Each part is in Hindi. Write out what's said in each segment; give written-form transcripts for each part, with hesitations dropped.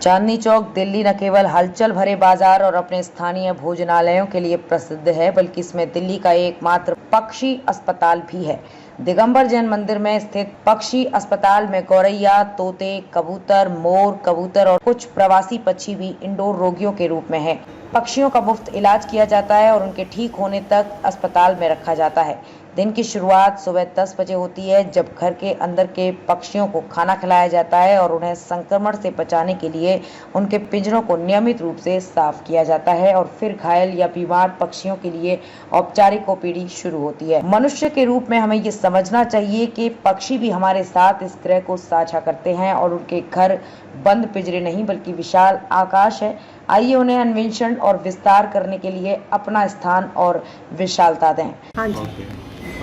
चांदनी चौक दिल्ली न केवल हलचल भरे बाजार और अपने स्थानीय भोजनालयों के लिए प्रसिद्ध है, बल्कि इसमें दिल्ली का एकमात्र पक्षी अस्पताल भी है। दिगंबर जैन मंदिर में स्थित पक्षी अस्पताल में गौरैया, तोते, कबूतर, मोर, कबूतर और कुछ प्रवासी पक्षी भी इंडोर रोगियों के रूप में हैं। पक्षियों का मुफ्त इलाज किया जाता है और उनके ठीक होने तक अस्पताल में रखा जाता है। दिन की शुरुआत सुबह 10 बजे होती है, जब घर के अंदर के पक्षियों को खाना खिलाया जाता है और उन्हें संक्रमण से बचाने के लिए उनके पिंजरों को नियमित रूप से साफ किया जाता है और फिर घायल या बीमार पक्षियों के लिए औपचारिक ओपीडी शुरू होती है। मनुष्य के रूप में हमें ये समझना चाहिए कि पक्षी भी हमारे साथ इस ग्रह को साझा करते हैं और उनके घर बंद पिंजरे नहीं बल्कि विशाल आकाश है। आइए उन्हें अन्वेषण और विस्तार करने के लिए अपना स्थान और विशालता दें। हाँ जी,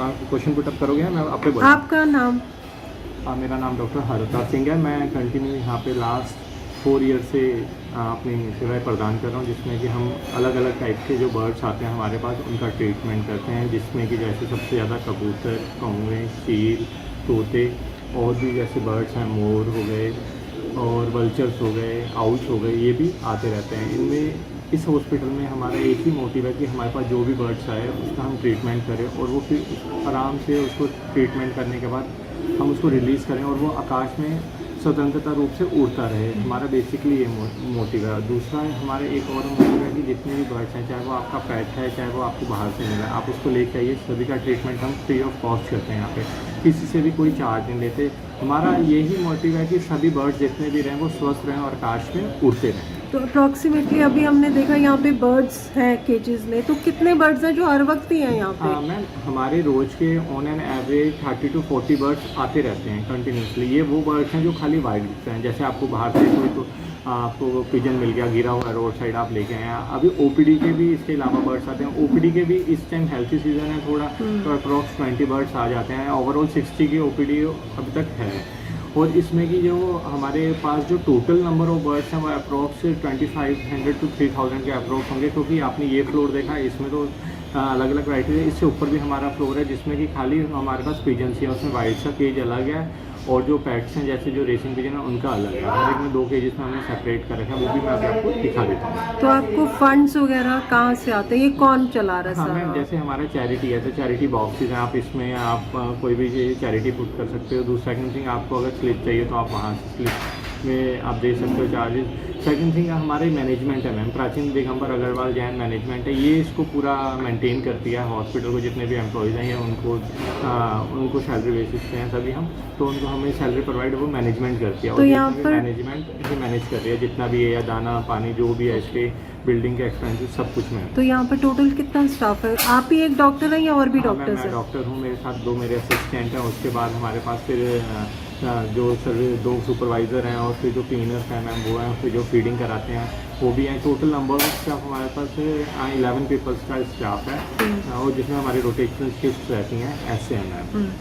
आप क्वेश्चन पुट अप करोगे, मैं आपको बोल आपका नाम? मेरा नाम डॉक्टर हरता सिंह है। मैं कंटिन्यू यहाँ पे लास्ट 4 ईयर से अपनी सेवाएं प्रदान कर रहा हूँ, जिसमें कि हम अलग अलग टाइप के जो बर्ड्स आते हैं हमारे पास उनका ट्रीटमेंट करते हैं, जिसमें कि जैसे सबसे ज़्यादा कबूतर, कौवे, चील, तोते और भी जैसे बर्ड्स हैं, मोर हो गए और वल्चर्स हो गए, आउल्स हो गए, ये भी आते रहते हैं। इनमें इस हॉस्पिटल में हमारा एक ही मोटिव है कि हमारे पास जो भी बर्ड्स आए उसका हम ट्रीटमेंट करें और वो फिर आराम से उसको ट्रीटमेंट करने के बाद हम उसको रिलीज़ करें और वो आकाश में स्वतंत्रता रूप से उड़ता रहे। हमारा बेसिकली ये मोटिव है। दूसरा हमारे एक और मोटिव है कि जितने भी बर्ड्स हैं, चाहे वो आपका पेट है, चाहे वो आपको बाहर से मिला है, आप उसको लेके आइए। सभी का ट्रीटमेंट हम फ्री ऑफ कॉस्ट करते हैं यहाँ पे, किसी से भी कोई चार्ज नहीं लेते। हमारा यही मोटिव है कि सभी बर्ड्स जितने भी रहें वो स्वस्थ रहें और आकाश में उड़ते रहें। तो अप्रॉक्सीमेटली अभी हमने देखा यहाँ पे बर्ड्स हैं केजेस में, तो कितने बर्ड्स हैं जो हर वक्त ही हैं यहाँ पे? हाँ मैम, हमारे रोज़ के on an average 30 to 40 birds आते रहते हैं कंटिन्यूसली। ये वो बर्ड्स हैं जो खाली वाइट दिखते हैं, जैसे आपको बाहर से कोई तो आपको पिजन मिल गया गिरा हुआ रोड साइड, आप लेके आए हैं। अभी ओपीडी के भी इसके अलावा बर्ड्स आते हैं। ओपीडी के भी इस टाइम हेल्थी सीजन है थोड़ा, तो अप्रॉक्स 20 बर्ड्स आ जाते हैं। ओवरऑल 60 की ओपीडी अभी तक है। और इसमें की जो हमारे पास जो टोटल नंबर ऑफ बर्ड्स हैं वो अप्रॉक्स 2500 to 3000 के अप्रॉक्स होंगे, क्योंकि आपने ये फ्लोर देखा है, इसमें तो अलग अलग वैराइटी है। इससे ऊपर भी हमारा फ्लोर है जिसमें कि खाली हमारे पास पिजन्स है, उसमें वाइट का केज अलग है और जो पेट्स हैं जैसे जो रेसिंग पिजन है उनका अलग है। हर एक में 2 केजेस में हमने सेपरेट कर रखा है, वो भी मैं आपको दिखा देता हूँ। तो आपको फंड्स वगैरह कहाँ से आते हैं, ये कौन चला रहा है? हाँ मैम, जैसे हमारा चैरिटी है तो चैरिटी बॉक्सेज हैं, आप इसमें आप कोई भी चैरिटी पुट कर सकते हो। दूसरा सेकंड थिंग, आपको अगर स्लिप चाहिए तो आप वहाँ से स्लिप में आप दे सकते हो चार्जेस। सेकंड थिंग हमारे मैनेजमेंट है मैम, प्राचीन दिगंबर अग्रवाल जैन मैनेजमेंट है, ये इसको पूरा मेंटेन करती है। हॉस्पिटल को जितने भी एम्प्लॉयज़ हैं या उनको सैलरी बेसिस पे हैं सभी हम, तो उनको हमें सैलरी प्रोवाइड वो मैनेजमेंट करती है। तो और यहाँ पर मैनेजमेंट ही मैनेज कर रही है जितना भी है, या दाना पानी जो भी है, इसके बिल्डिंग के एक्सपेंसेस सब कुछ में। तो यहाँ पर टोटल कितना स्टाफ है? आप ही एक डॉक्टर हैं या और भी डॉक्टर्स हैं? मैं डॉक्टर हूँ, मेरे साथ 2 मेरे असिस्टेंट हैं। उसके बाद हमारे पास फिर जो सर्विस 2 सुपरवाइज़र हैं और फिर जो क्लीनर्स हैं मैम वो हैं, फिर जो फीडिंग कराते हैं वो भी हैं। टोटल नंबर ऑफ स्टाफ हमारे पास 11 पीपल्स का स्टाफ है और जिसमें हमारी रोटेशनल शिफ्ट रहती हैं ऐसे हैं मैम।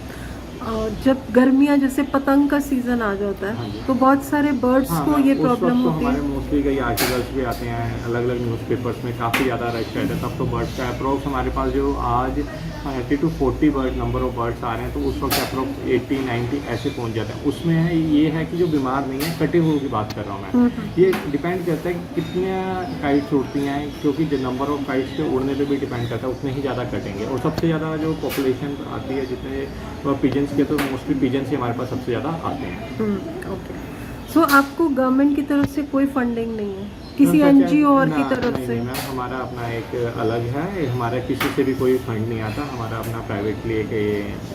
और जब गर्मियाँ जैसे पतंग का सीज़न आ जाता है तो बहुत सारे बर्ड्स को ये प्रॉब्लम होती है। हमारे मोस्टली कई आर्टिकल्स भी आते हैं अलग अलग न्यूज़पेपर्स में, काफ़ी ज़्यादा रश रहता है। तब तो बर्ड्स का अप्रोक्स हमारे पास जो आज 30 to 40 bird number of birds आ रहे हैं, तो उस वक्त अप्रोक्स 80-90 ऐसे पहुंच जाते हैं। उसमें है ये है कि जो बीमार नहीं है, कटे हुए की बात कर रहा हूँ मैं, ये डिपेंड करता है कि कितने काइट्स उड़ती हैं, क्योंकि जो नंबर ऑफ काइट्स के उड़ने पे भी डिपेंड करता है, उतने ही ज़्यादा कटेंगे। और सबसे ज़्यादा जो पॉपुलेशन आती है जितने पिजन्स के, तो मोस्टली पिजन्स ही हमारे पास सबसे ज़्यादा आते हैं। ओके, सो आपको गवर्नमेंट की तरफ से कोई फंडिंग नहीं है, किसी एनजीओ और की तरफ से? नहीं, हमारा अपना एक अलग है, हमारा किसी से भी कोई फंड नहीं आता। हमारा अपना प्राइवेटली एक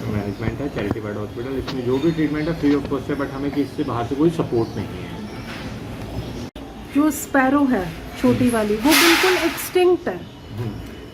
मैनेजमेंट है, चैरिटी बर्ड हॉस्पिटल। इसमें जो भी ट्रीटमेंट है फ्री ऑफ कॉस्ट है, बट हमें किसी से बाहर से कोई सपोर्ट नहीं है। जो स्पैरो है छोटी वाली, वो बिल्कुल एक्सटिंक्ट है।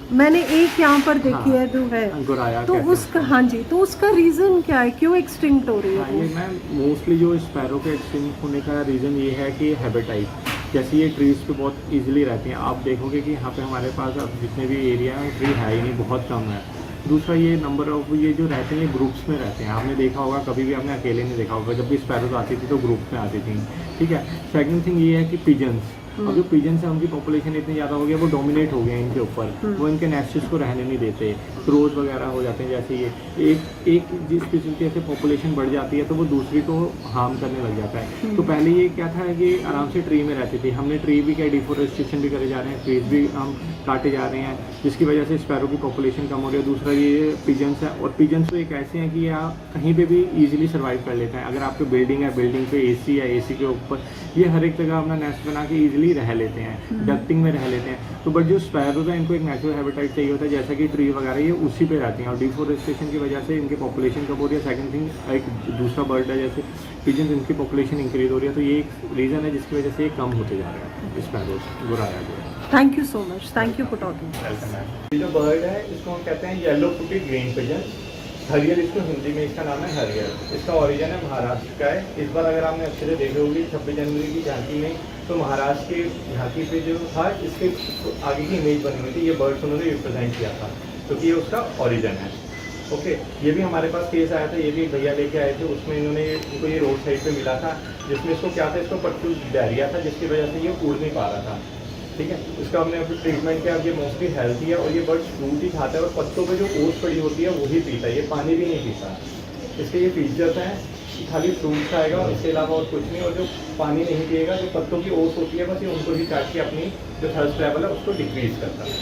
मैंने एक यहाँ पर देखी है जो है, तो उसका हाँ जी, तो उसका रीज़न क्या है, क्यों एक्सटिंक्ट हो रही है? ये मैम मोस्टली जो स्पैरो के एक्सटिंक्ट होने का रीज़न ये है कि हैबिटाइट, जैसे ये ट्रीज़ पे बहुत इजीली रहती हैं। आप देखोगे कि यहाँ पे हमारे पास अब जितने भी एरिया हैं ट्री है ही नहीं, बहुत कम है। दूसरा ये नंबर ऑफ ये जो रहते हैं ये ग्रुप्स में रहते हैं। आपने देखा होगा, कभी भी आपने अकेले नहीं देखा होगा, जब भी स्पैरोज आती थी तो ग्रुप में आती थी, ठीक है। सेकंड थिंग ये है कि पिजन्स अब जो पिजन्स है उनकी पॉपुलेशन इतनी ज़्यादा हो गई है, वो डोमिनेट हो गए हैं इनके ऊपर, वो इनके नेस्ट्स को रहने नहीं देते, क्रोज वगैरह हो जाते हैं। जैसे ये एक जिस तरीके से पॉपुलेशन बढ़ जाती है तो वो दूसरी को हार्म करने लग जाता है। तो पहले ये क्या था कि आराम से ट्री में रहती थी, हमने ट्री भी क्या डिफोरेस्टेशन भी करे जा रहे हैं, ट्रीज भी हम काटे जा रहे हैं, जिसकी वजह से स्पैरो की पॉपुलेशन कम हो रही है। दूसरा ये पिजन्स है, और पिजन्स तो एक ऐसे हैं कि ये कहीं पे भी इजीली सर्वाइव कर लेते हैं। अगर आपकी बिल्डिंग है, बिल्डिंग पे एसी है, एसी के ऊपर ये हर एक जगह अपना नेस्ट बना के इजीली रह लेते हैं, डक्टिंग में रह लेते हैं। तो बट जो स्पैरोज है इनको एक नेचुरल हैबिटेट चाहिए होता है, जैसा कि ट्री वगैरह ये उसी पे रहती हैं, और डिफोरेस्टेशन की वजह से इनकी पॉपुलेशन कम हो रही है। सेकंड थिंग, एक दूसरा बर्ड है जैसे पिजन्स, इनकी पॉपुलेशन इंक्रीज हो रही है, तो ये एक रीज़न है जिसकी वजह से ये कम होते जा रहे हैं स्पैरोज, गोराया जो है। Thank you so much, thank you for talking. Welcome ma'am. ये जो बर्ड है इसको हम कहते हैं येलो फुटेड ग्रीन पिजन, हरियर इसको हिंदी में इसका नाम है हरियर। इसका ओरिजिन है महाराष्ट्र का है। इस बार अगर आपने अच्छे से देखे होगी 26 जनवरी की झांकी में, तो महाराष्ट्र के झांकी पे जो था इसके आगे की इमेज बनी हुई थी, ये बर्ड्स उन्होंने रिप्रेजेंट किया था, क्योंकि ये उसका ओरिजिन है। ओके, ये भी हमारे पास केस आया था, ये भी भैया लेके आए थे, उसमें इनको ये रोड साइड पे मिला था, जिसमें इसको क्या था, इसको पट्टू डायरिया था, जिसकी वजह से ये उड़ नहीं पा रहा था। ठीक है, इसका हमने अभी ट्रीटमेंट किया। अब ये मोस्टली हेल्थी है, और ये बर्ड फ्रूट ही खाता है, और पत्तों पे जो ओस पड़ी होती है वही पीता है, ये पानी भी नहीं पीता। इसके ये फीचर्स हैं कि खाली फ्रूट खाएगा और इसके अलावा और कुछ नहीं, और जो पानी नहीं पिएगा, जो पत्तों की ओस होती है बस ये उनको ही काट के अपनी जो थर्स्ट लेवल है उसको डिक्रीज करता है।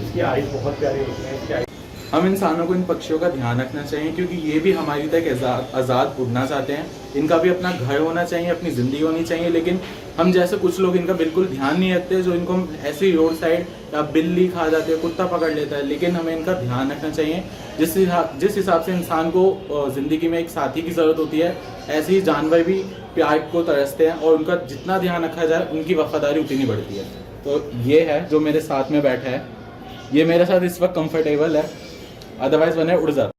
इसकी आइज बहुत प्यारी होती है, इसकी हम इंसानों को इन पक्षियों का ध्यान रखना चाहिए, क्योंकि ये भी हमारी तरह आज़ाद उड़ना चाहते हैं। इनका भी अपना घर होना चाहिए, अपनी ज़िंदगी होनी चाहिए, लेकिन हम जैसे कुछ लोग इनका बिल्कुल ध्यान नहीं रखते, जो इनको हम ऐसे ही रोड साइड या बिल्ली खा जाते हैं, कुत्ता पकड़ लेता है। लेकिन हमें इनका ध्यान रखना चाहिए। जिस हिसाब से इंसान को ज़िंदगी में एक साथी की ज़रूरत होती है, ऐसे ही जानवर भी प्यार को तरसते हैं, और उनका जितना ध्यान रखा जाए उनकी वफादारी उतनी बढ़ती है। तो ये है जो मेरे साथ में बैठा है, ये मेरे साथ इस वक्त कंफर्टेबल है, अदरवाइज वरना उड़ जाता।